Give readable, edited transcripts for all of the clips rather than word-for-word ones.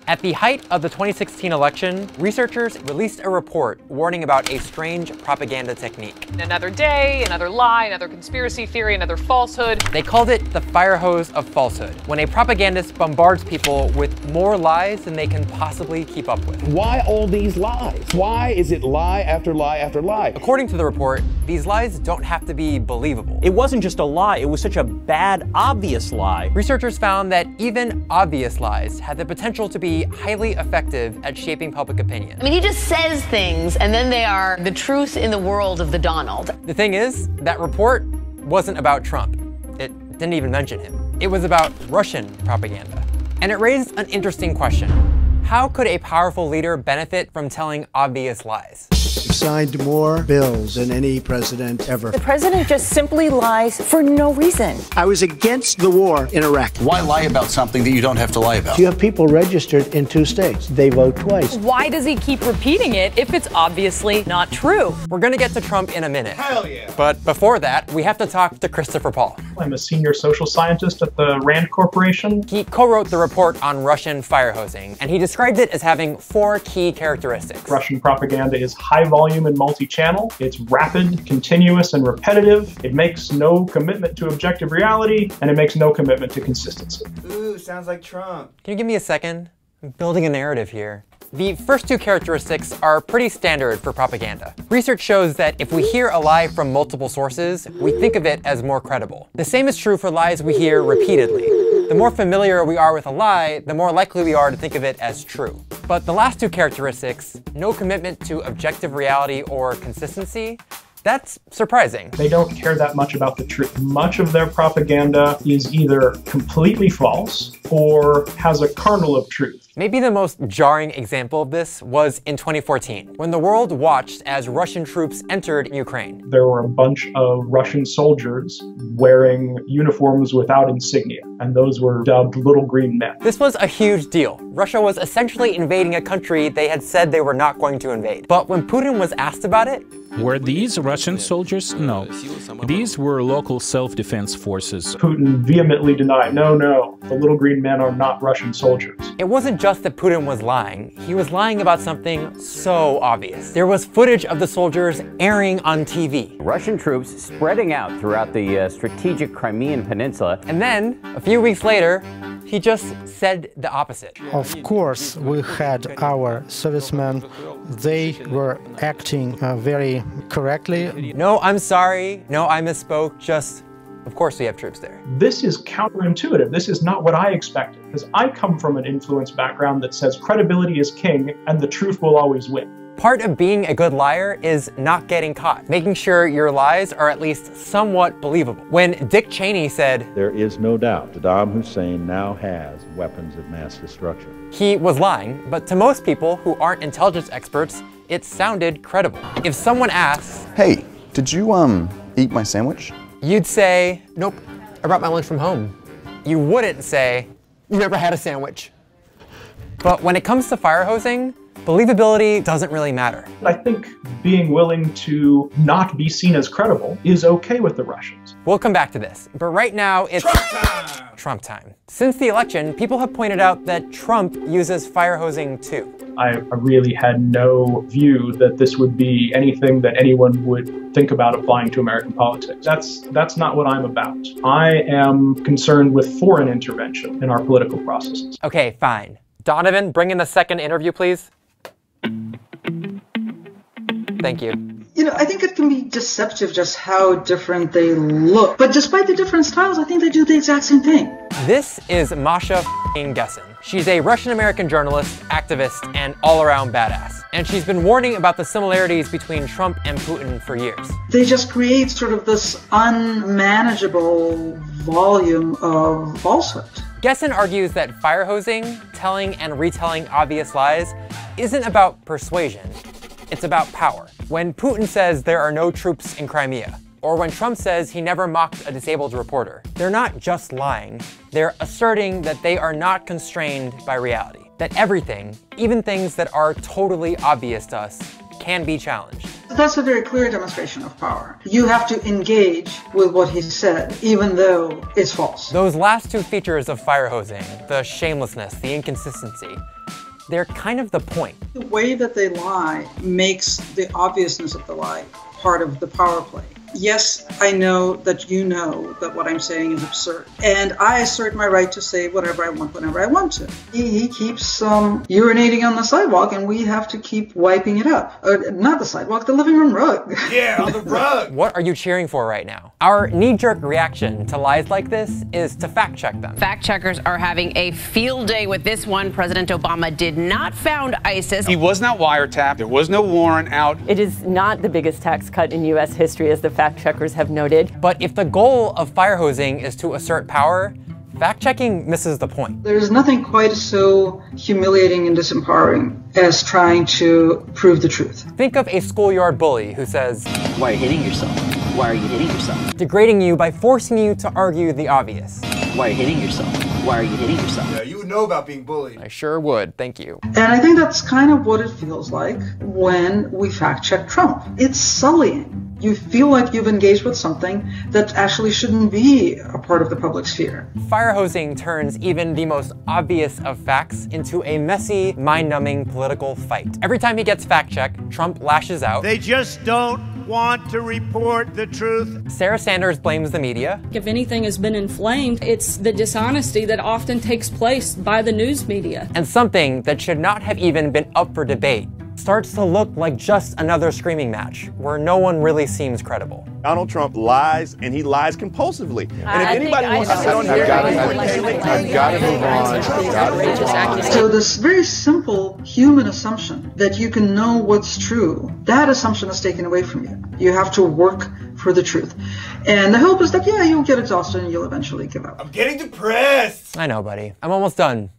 At the height of the 2016 election, researchers released a report warning about a strange propaganda technique. Another day, another lie, another conspiracy theory, another falsehood. They called it the fire hose of falsehood, when a propagandist bombards people with more lies than they can possibly keep up with. Why all these lies? Why is it lie after lie after lie? According to the report, these lies don't have to be believable. It wasn't just a lie, it was such a bad, obvious lie. Researchers found that even obvious lies had the potential to be highly effective at shaping public opinion. I mean, he just says things, and then they are the truth in the world of the Donald. The thing is, that report wasn't about Trump. It didn't even mention him. It was about Russian propaganda. And it raised an interesting question. How could a powerful leader benefit from telling obvious lies? You've signed more bills than any president ever. The president just simply lies for no reason. I was against the war in Iraq. Why lie about something that you don't have to lie about? You have people registered in 2 states. They vote twice. Why does he keep repeating it if it's obviously not true? We're gonna get to Trump in a minute. Hell yeah. But before that, we have to talk to Christopher Paul. I'm a senior social scientist at the RAND Corporation. He co-wrote the report on Russian fire hosing, and he described it as having 4 key characteristics. Russian propaganda is high volume and multi-channel. It's rapid, continuous, and repetitive. It makes no commitment to objective reality, and it makes no commitment to consistency. Ooh, sounds like Trump. Can you give me a second? I'm building a narrative here. The first 2 characteristics are pretty standard for propaganda. Research shows that if we hear a lie from multiple sources, we think of it as more credible. The same is true for lies we hear repeatedly. The more familiar we are with a lie, the more likely we are to think of it as true. But the last 2 characteristics, no commitment to objective reality or consistency, that's surprising. They don't care that much about the truth. Much of their propaganda is either completely false or has a kernel of truth. Maybe the most jarring example of this was in 2014, when the world watched as Russian troops entered Ukraine. There were a bunch of Russian soldiers wearing uniforms without insignia, and those were dubbed Little Green Men. This was a huge deal. Russia was essentially invading a country they had said they were not going to invade. But when Putin was asked about it, were these Russian soldiers? No. These were local self-defense forces. Putin vehemently denied, no, the Little Green Men are not Russian soldiers. It wasn't just that Putin was lying. He was lying about something so obvious. There was footage of the soldiers airing on TV. Russian troops spreading out throughout the strategic Crimean Peninsula. And then, a few weeks later, he just said the opposite. Of course, we had our servicemen. They were acting very correctly. No, I'm sorry. No, I misspoke. Just, of course we have troops there. This is counterintuitive. This is not what I expected, because I come from an influence background that says credibility is king and the truth will always win. Part of being a good liar is not getting caught, making sure your lies are at least somewhat believable. When Dick Cheney said, "There is no doubt Saddam Hussein now has weapons of mass destruction," he was lying, but to most people who aren't intelligence experts, it sounded credible. If someone asks, "Hey, did you eat my sandwich?" you'd say, "Nope, I brought my lunch from home." You wouldn't say, "You never had a sandwich." But when it comes to fire hosing, believability doesn't really matter. I think being willing to not be seen as credible is okay with the Russians. We'll come back to this, but right now it's Trump time. Since the election, people have pointed out that Trump uses fire hosing too. I really had no view that this would be anything that anyone would think about applying to American politics. That's not what I'm about. I am concerned with foreign intervention in our political processes. Okay, fine. Donovan, bring in the second interview, please. Thank you. You know, I think it can be deceptive just how different they look. But despite the different styles, I think they do the exact same thing. This is Masha Gessen. She's a Russian-American journalist, activist, and all-around badass. And she's been warning about the similarities between Trump and Putin for years. They just create sort of this unmanageable volume of falsehood. Gessen argues that fire hosing, telling and retelling obvious lies, isn't about persuasion. It's about power. When Putin says there are no troops in Crimea, or when Trump says he never mocked a disabled reporter, they're not just lying, they're asserting that they are not constrained by reality. That everything, even things that are totally obvious to us, can be challenged. That's a very clear demonstration of power. You have to engage with what he said, even though it's false. Those last two features of fire hosing, the shamelessness, the inconsistency, they're kind of the point. The way that they lie makes the obviousness of the lie part of the power play. Yes, I know that you know that what I'm saying is absurd. And I assert my right to say whatever I want whenever I want to. He keeps urinating on the sidewalk and we have to keep wiping it up. Not the sidewalk, the living room rug. Yeah, on the rug. What are you cheering for right now? Our knee-jerk reaction to lies like this is to fact-check them. Fact checkers are having a field day with this one. President Obama did not found ISIS. He was not wiretapped. There was no warrant out. It is not the biggest tax cut in U.S. history, as the fact checkers have noted. But if the goal of fire hosing is to assert power, fact-checking misses the point. There's nothing quite so humiliating and disempowering as trying to prove the truth. Think of a schoolyard bully who says, "Why are you hitting yourself? Why are you hitting yourself?" Degrading you by forcing you to argue the obvious. "Why are you hitting yourself? Why are you hitting yourself?" Yeah, you would know about being bullied. I sure would, thank you. And I think that's kind of what it feels like when we fact-check Trump. It's sullying. You feel like you've engaged with something that actually shouldn't be a part of the public sphere. Fire hosing turns even the most obvious of facts into a messy, mind-numbing political fight. Every time he gets fact-checked, Trump lashes out. They just don't want to report the truth. Sarah Sanders blames the media. If anything has been inflamed, it's the dishonesty that often takes place by the news media. And something that should not have even been up for debate starts to look like just another screaming match where no one really seems credible. Donald Trump lies, and he lies compulsively. And if anybody wants to sit on here, I've got to move on. So this very simple human assumption that you can know what's true, that assumption is taken away from you. You have to work for the truth. And the hope is that, yeah, you'll get exhausted and you'll eventually give up. I'm getting depressed. I know, buddy. I'm almost done.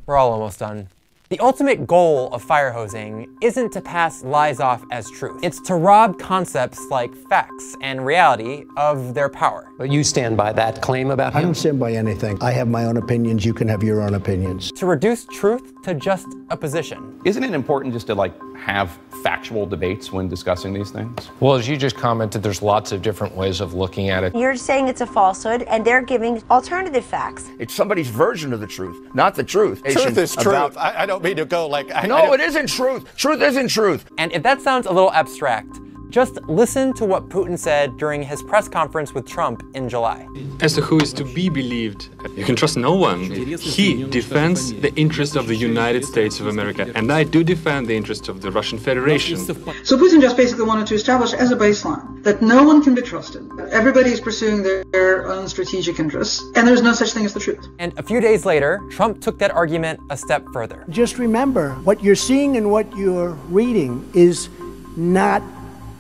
We're all almost done. The ultimate goal of fire hosing isn't to pass lies off as truth. It's to rob concepts like facts and reality of their power. But you stand by that claim about him? I don't stand by anything. I have my own opinions. You can have your own opinions. To reduce truth to just a position. Isn't it important just to have factual debates when discussing these things? Well, as you just commented, there's lots of different ways of looking at it. You're saying it's a falsehood, and they're giving alternative facts. It's somebody's version of the truth, not the truth. Truth is truth. I don't mean to go like... No, it isn't truth. Truth isn't truth. And if that sounds a little abstract, just listen to what Putin said during his press conference with Trump in July. As to who is to be believed, you can trust no one. He defends the interests of the United States of America, and I do defend the interests of the Russian Federation. So Putin just basically wanted to establish as a baseline that no one can be trusted. Everybody is pursuing their own strategic interests, and there's no such thing as the truth. And a few days later, Trump took that argument a step further. Just remember, what you're seeing and what you're reading is not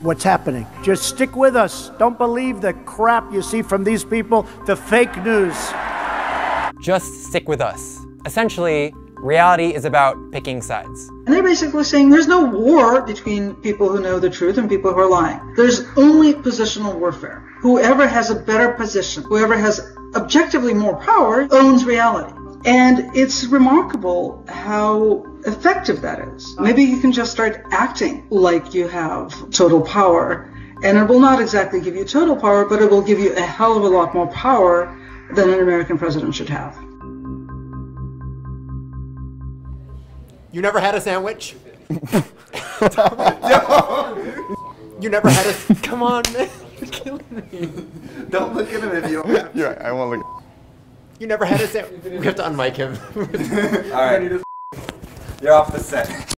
what's happening. Just stick with us. Don't believe the crap you see from these people, the fake news. Just stick with us. Essentially, reality is about picking sides. And they're basically saying there's no war between people who know the truth and people who are lying. There's only positional warfare. Whoever has a better position, whoever has objectively more power, owns reality. And it's remarkable how effective that is. Maybe you can just start acting like you have total power, and it will not exactly give you total power, but it will give you a hell of a lot more power than an American president should have. You never had a sandwich? You never had a... Come on, man. You're killing me. Don't look at him if you don't have to. You're right, I won't look. You never had a sandwich. We have to unmic him. All right. You're off the set.